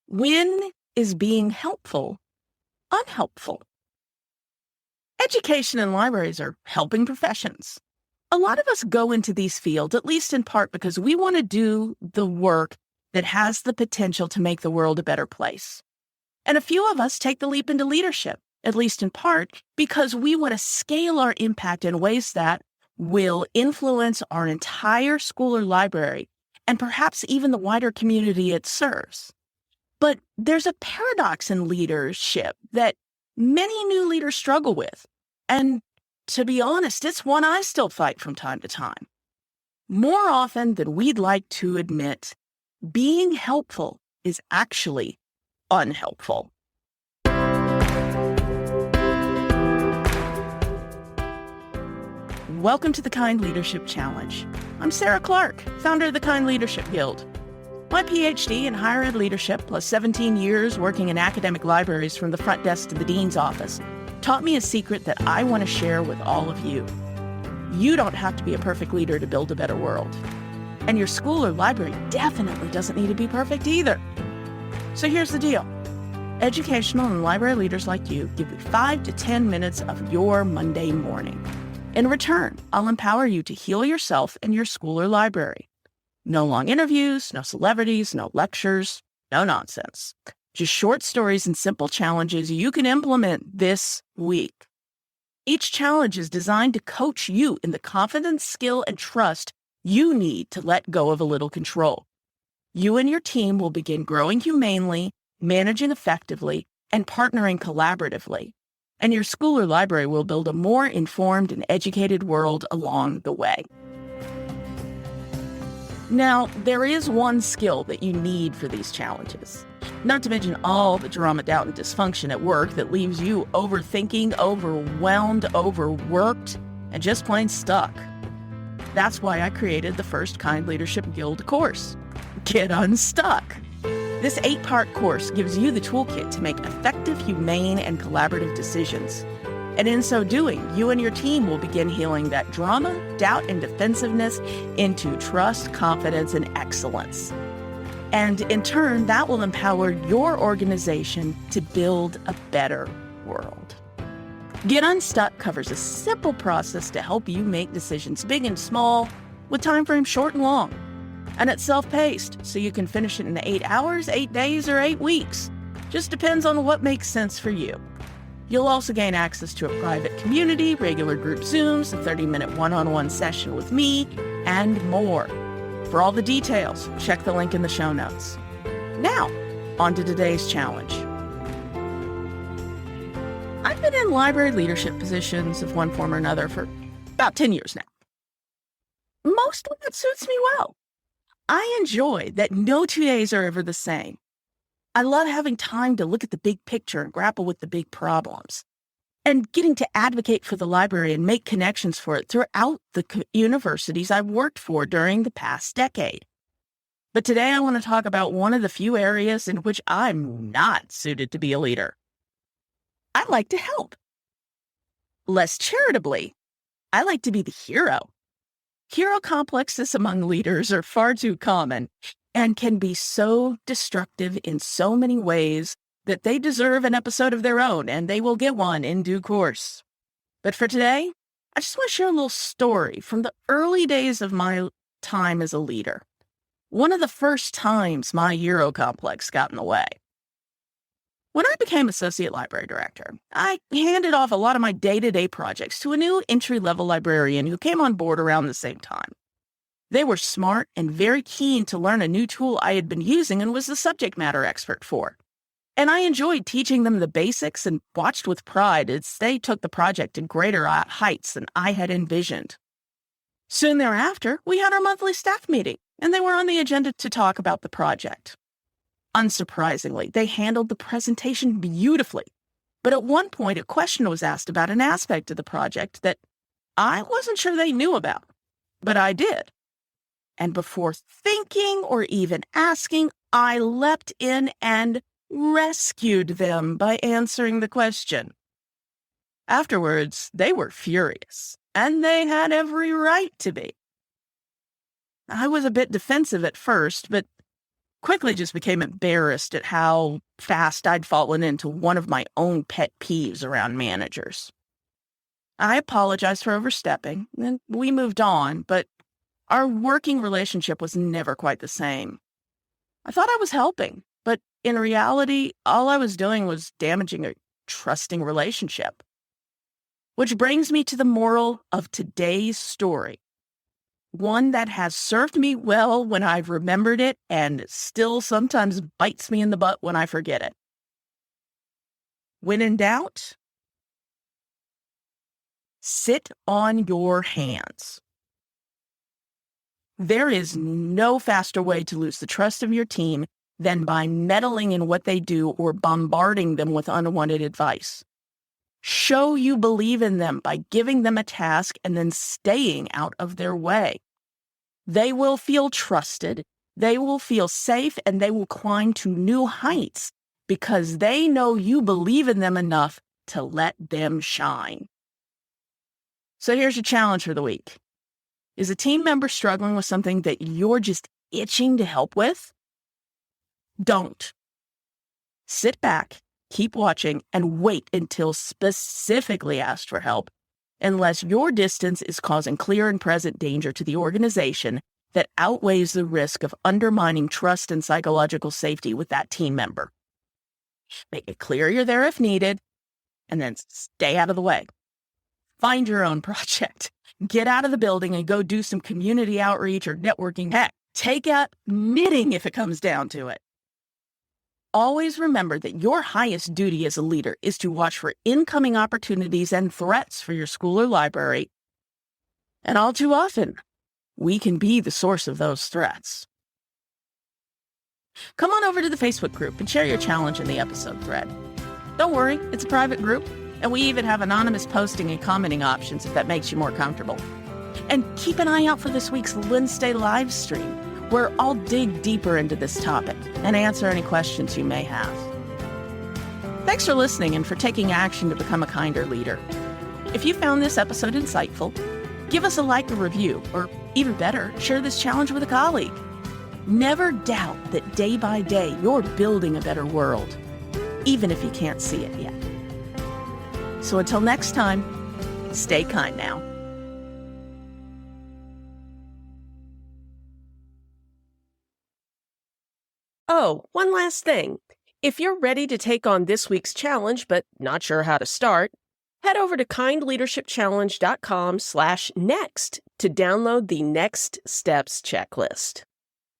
When is being helpful unhelpful? Education and libraries are helping professions. A lot of us go into these fields, at least in part, because we want to do the work that has the potential to make the world a better place. And a few of us take the leap into leadership, at least in part, because we want to scale our impact in ways that will influence our entire school or library, and perhaps even the wider community it serves. But there's a paradox in leadership that many new leaders struggle with. And to be honest, it's one I still fight from time to time. More often than we'd like to admit, being helpful is actually unhelpful. Welcome to the Kind Leadership Challenge. I'm Sarah Clark, founder of the Kind Leadership Guild. My PhD in higher ed leadership, plus 17 years working in academic libraries from the front desk to the dean's office, taught me a secret that I want to share with all of you. You don't have to be a perfect leader to build a better world. And your school or library definitely doesn't need to be perfect either. So here's the deal. Educational and library leaders like you give me 5 to 10 minutes of your Monday morning. In return, I'll empower you to heal yourself and your school or library. No long interviews, no celebrities, no lectures, no nonsense. Just short stories and simple challenges you can implement this week. Each challenge is designed to coach you in the confidence, skill, and trust you need to let go of a little control. You and your team will begin growing humanely, managing effectively, and partnering collaboratively. And your school or library will build a more informed and educated world along the way. Now, there is one skill that you need for these challenges, not to mention all the drama, doubt, and dysfunction at work that leaves you overthinking, overwhelmed, overworked, and just plain stuck. That's why I created the first Kind Leadership Guild course, Get UnStuck. This 8-part course gives you the toolkit to make effective, humane, and collaborative decisions. And in so doing, you and your team will begin healing that drama, doubt, and defensiveness into trust, confidence, and excellence. And in turn, that will empower your organization to build a better world. Get Unstuck covers a simple process to help you make decisions big and small with timeframes short and long. And it's self-paced, so you can finish it in 8 hours, 8 days, or 8 weeks. Just depends on what makes sense for you. You'll also gain access to a private community, regular group Zooms, a 30-minute one-on-one session with me, and more. For all the details, check the link in the show notes. Now, on to today's challenge. I've been in library leadership positions of one form or another for about 10 years now. Mostly that suits me well. I enjoy that no 2 days are ever the same. I love having time to look at the big picture and grapple with the big problems, and getting to advocate for the library and make connections for it throughout the universities I've worked for during the past decade. But today I want to talk about one of the few areas in which I'm not suited to be a leader. I like to help. Less charitably, I like to be the hero. Hero complexes among leaders are far too common and can be so destructive in so many ways that they deserve an episode of their own, and they will get one in due course. But for today, I just want to share a little story from the early days of my time as a leader. One of the first times my hero complex got in the way. When I became associate library director, I handed off a lot of my day-to-day projects to a new entry-level librarian who came on board around the same time. They were smart and very keen to learn a new tool I had been using and was the subject matter expert for. And I enjoyed teaching them the basics and watched with pride as they took the project to greater heights than I had envisioned. Soon thereafter, we had our monthly staff meeting, and they were on the agenda to talk about the project. Unsurprisingly, they handled the presentation beautifully. But at one point, a question was asked about an aspect of the project that I wasn't sure they knew about, but I did. And before thinking or even asking, I leapt in and rescued them by answering the question. Afterwards, they were furious, and they had every right to be. I was a bit defensive at first, but quickly just became embarrassed at how fast I'd fallen into one of my own pet peeves around managers. I apologized for overstepping, and we moved on, but our working relationship was never quite the same. I thought I was helping, but in reality, all I was doing was damaging a trusting relationship. Which brings me to the moral of today's story. One that has served me well when I've remembered it and still sometimes bites me in the butt when I forget it. When in doubt, sit on your hands. There is no faster way to lose the trust of your team than by meddling in what they do or bombarding them with unwanted advice. Show you believe in them by giving them a task and then staying out of their way. They will feel trusted, they will feel safe, and they will climb to new heights because they know you believe in them enough to let them shine. So here's your challenge for the week. Is a team member struggling with something that you're just itching to help with? Don't. Sit back, keep watching, and wait until specifically asked for help, unless your distance is causing clear and present danger to the organization that outweighs the risk of undermining trust and psychological safety with that team member. Make it clear you're there if needed, and then stay out of the way. Find your own project. Get out of the building and go do some community outreach or networking. Heck, take up knitting if it comes down to it. Always remember that your highest duty as a leader is to watch for incoming opportunities and threats for your school or library. And all too often, we can be the source of those threats. Come on over to the Facebook group and share your challenge in the episode thread. Don't worry, it's a private group, and we even have anonymous posting and commenting options if that makes you more comfortable. And keep an eye out for this week's Wednesday live stream, where I'll dig deeper into this topic and answer any questions you may have. Thanks for listening and for taking action to become a kinder leader. If you found this episode insightful, give us a like or review, or even better, share this challenge with a colleague. Never doubt that day by day you're building a better world, even if you can't see it yet. So until next time, stay kind now. Oh, one last thing. If you're ready to take on this week's challenge but not sure how to start, head over to kindleadershipchallenge.com/next to download the Next Steps checklist.